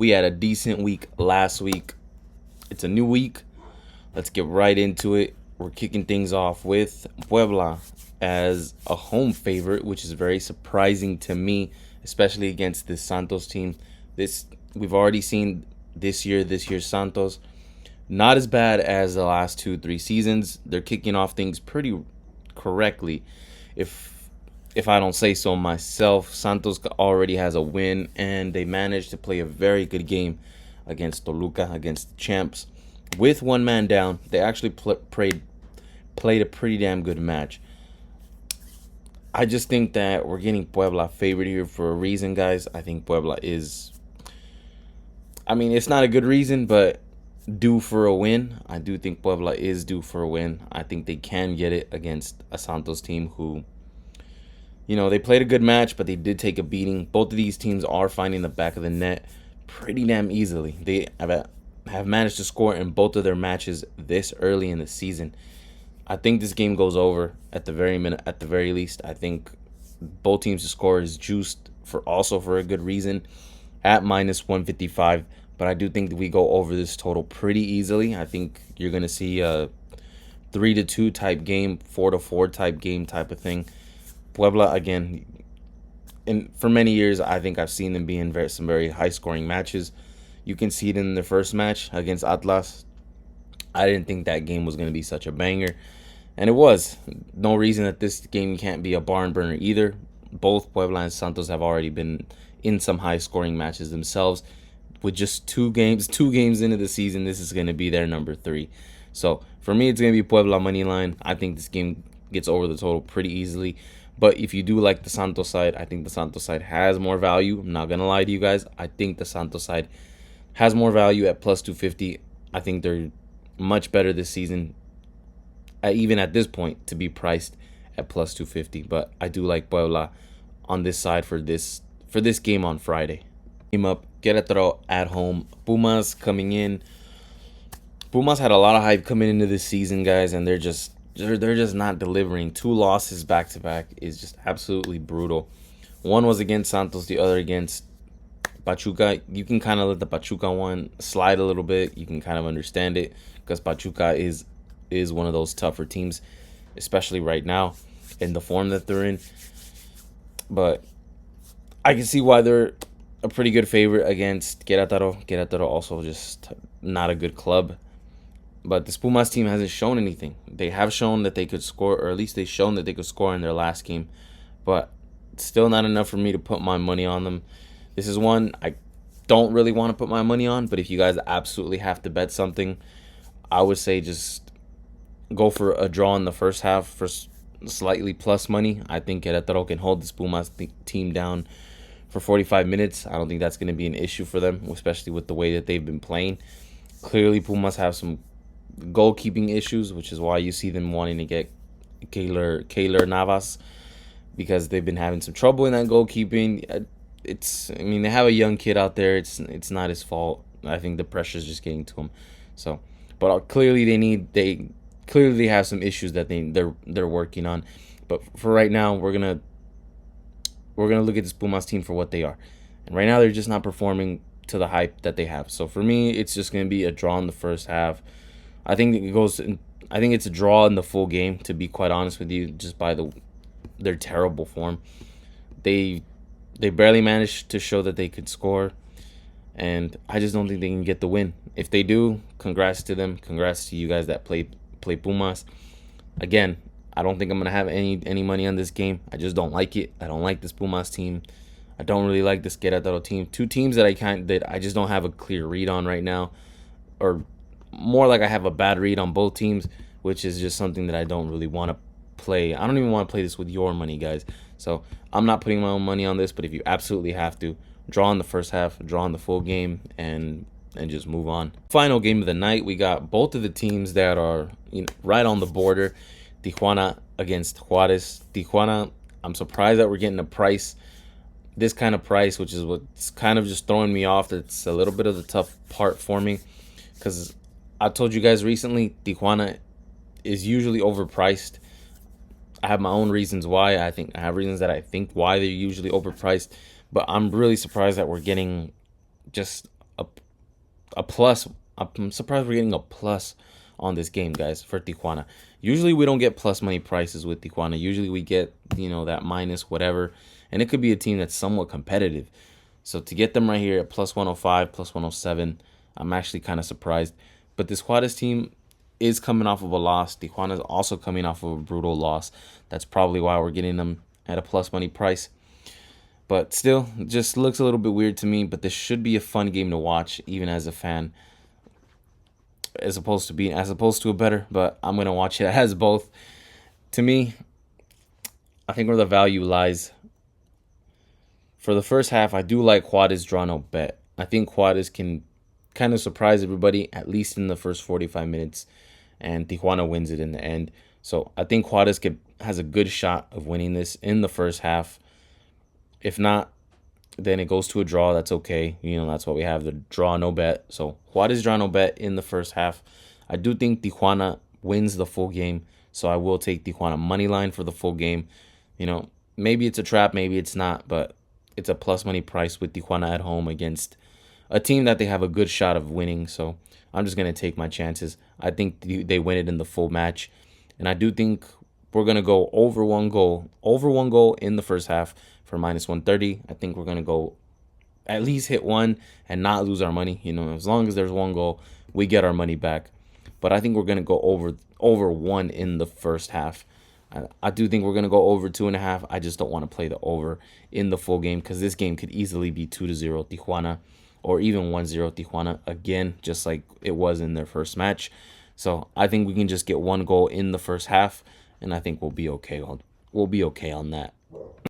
We had a decent week last week. It's a new week. Let's get right into it. We're kicking things off with Puebla as a home favorite, which is very surprising to me, especially against this Santos team. This we've already seen this year's Santos. Not as bad as the last 2-3 seasons. They're kicking off things pretty correctly. If I don't say so myself, Santos already has a win, and they managed to play a very good game against Toluca, against the champs. With one man down, they actually played a pretty damn good match. I just think that we're getting Puebla favored here for a reason, guys. I think Puebla is, it's not a good reason, but due for a win. I do think Puebla is due for a win. I think they can get it against a Santos team who, they played a good match, but they did take a beating. Both of these teams are finding the back of the net pretty damn easily. They have managed to score in both of their matches this early in the season. I think this game goes over at the very least. I think both teams to score is juiced for a good reason at -155. But I do think that we go over this total pretty easily. I think you're gonna see a 3-2 type game, 4-4 type game type of thing. Puebla, again, and for many years, I think I've seen them be in some very high-scoring matches. You can see it in the first match against Atlas. I didn't think that game was going to be such a banger, and it was. No reason that this game can't be a barn burner either. Both Puebla and Santos have already been in some high-scoring matches themselves. With just two games into the season, this is going to be their number 3. So for me, it's going to be Puebla money line. I think this game gets over the total pretty easily. But if you do like the Santos side, I think the Santos side has more value. I'm not going to lie to you guys. I think the Santos side has more value at +250. I think they're much better this season, even at this point, to be priced at +250. But I do like Puebla on this side for this game on Friday. Team up, Querétaro at home. Pumas coming in. Pumas had a lot of hype coming into this season, guys, and they're just not delivering. 2 losses back to back is just absolutely brutal. One was against Santos, the other against Pachuca. You can kind of let the Pachuca one slide a little bit. You can kind of understand it because Pachuca is one of those tougher teams, especially right now in the form that they're in. But I can see why they're a pretty good favorite against Querétaro. Querétaro also just not a good club. But this Pumas team hasn't shown anything. They have shown that they could score, or at least they've shown that they could score in their last game. But it's still not enough for me to put my money on them. This is one I don't really want to put my money on. But if you guys absolutely have to bet something, I would say just go for a draw in the first half for slightly plus money. I think Querétaro can hold this Pumas team down for 45 minutes. I don't think that's going to be an issue for them, especially with the way that they've been playing. Clearly, Pumas have some goalkeeping issues, which is why you see them wanting to get Keylor Navas, because they've been having some trouble in that goalkeeping. They have a young kid out there. It's not his fault. I think the pressure's just getting to him. So, but clearly they have some issues that they're working on. But for right now, we're gonna look at this Pumas team for what they are, and right now they're just not performing to the hype that they have. So for me, it's just gonna be a draw in the first half. I think it's a draw in the full game, to be quite honest with you, just by their terrible form. They barely managed to show that they could score, and I just don't think they can get the win. If they do, congrats to them. Congrats to you guys that play Pumas. Again, I don't think I'm gonna have any money on this game. I just don't like it. I don't like this Pumas team. I don't really like this Querétaro team. 2 teams that I just don't have a clear read on right now, or more like I have a bad read on both teams, which is just something that I don't really want to play. I don't even want to play this with your money, guys. So I'm not putting my own money on this, but if you absolutely have to, draw in the first half, draw in the full game, and just move on. Final game of the night, we got both of the teams that are right on the border. Tijuana against Juarez. Tijuana, I'm surprised that we're getting this kind of price, which is what's kind of just throwing me off. That's a little bit of the tough part for me, because I told you guys recently, Tijuana is usually overpriced. I have my own reasons why. I have reasons that I think why they're usually overpriced, but I'm really surprised that we're getting just a plus. I'm surprised we're getting a plus on this game, guys, for Tijuana. Usually we don't get plus money prices with Tijuana. Usually we get, that minus whatever. And it could be a team that's somewhat competitive. So to get them right here at plus 105, plus 107, I'm actually kind of surprised. But this Juarez team is coming off of a loss. Tijuana is also coming off of a brutal loss. That's probably why we're getting them at a plus money price. But still, just looks a little bit weird to me. But this should be a fun game to watch, even as a fan, as opposed to a better. But I'm gonna watch it as both. To me, I think where the value lies. For the first half, I do like Juarez draw no bet. I think Juarez can kind of surprise everybody, at least in the first 45 minutes, and Tijuana wins it in the end. So I think Juarez has a good shot of winning this in the first half. If not, then it goes to a draw. That's okay. That's what we have, the draw no bet. So Juarez draw no bet in the first half. I do think Tijuana wins the full game, so I will take Tijuana money line for the full game. Maybe it's a trap, maybe it's not, but it's a plus money price with Tijuana at home against a team that they have a good shot of winning. So I'm just going to take my chances. I think they win it in the full match. And I do think we're going to go over one goal in the first half for minus 130. I think we're going to go at least hit one and not lose our money. As long as there's one goal, we get our money back. But I think we're going to go over one in the first half. I do think we're going to go over 2.5. I just don't want to play the over in the full game because this game could easily be 2-0 Tijuana or even 1-0 Tijuana again, just like it was in their first match. So I think we can just get one goal in the first half, and I think we'll be okay. We'll be okay on that.